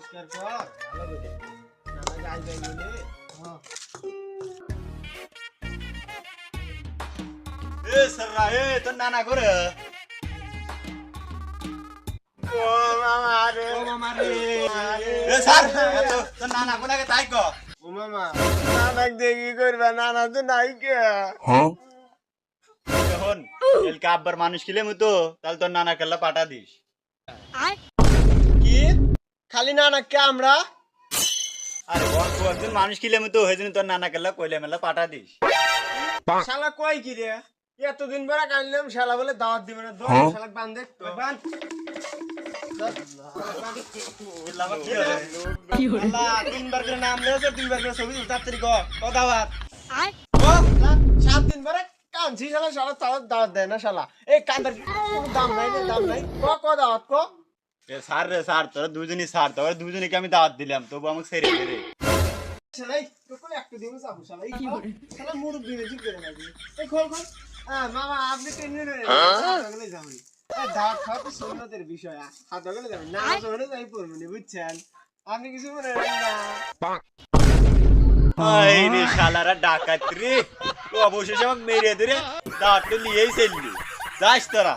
পরিষ্কার কর ভালো করে নানা গাই গাই বলে এ সররা এ তোর নানা করে ও মামা রে এ স্যার তোর নানা কোনাকে তাই কো ও মামা নানাক দেখি করবে নানা তো নাই কে এখন এলকা আব্বার মানুষ কিলে মতো তাহলে তোর নানা কেল্লা পাঠা দিস কি খালি নানাকে আমরা আরে বন্ধ একজন মানুষ কিলে মতো হয়েছিল তোর নানা কেল্লা কইলে মেলা পাঠা দিস শালা কই কি রে এতদিন পরে কাইলাম শালা বলে দাওয়াত দিবে না দোষ শালা বান্ধে তো বান কি হরে আল্লাহ তিনবার করে নাম নেছে দুইবার করে ছবি তাড়াতাড়ি কো দাওয়াত ও 7 দিন পরে কানছি শালা শালা দাওয়াত দেয় না শালা এই কান্দার কোনো দাম নাই রে দাম নাই কো দাওয়াত কো এ স্যার রে স্যার তোরা দুজনই স্যার তোরা দুজনকে আমি দাওয়াত দিলাম তবু আমাকে ছেড়ে দে রে শালাই তো কোন একটা দিন যাবো শালা এই শালা মুরব্বি রে জিজ্ঞেস করে এই খোল মামা আপনি টেনে রে গেলে যাবেন দাওয়াত খাওয়া তো সুন্নতের বিষয় হাত গেলে যাবেন না জোরে যাই পড়বেন বুঝছেন আপনি কিছু মনে রাখবেন না আই রে শালারা ডাকাত রে ও অবশেষে আমাকে মেরে দে রে দাওয়াত তো নিয়েই চললি যাস তোরা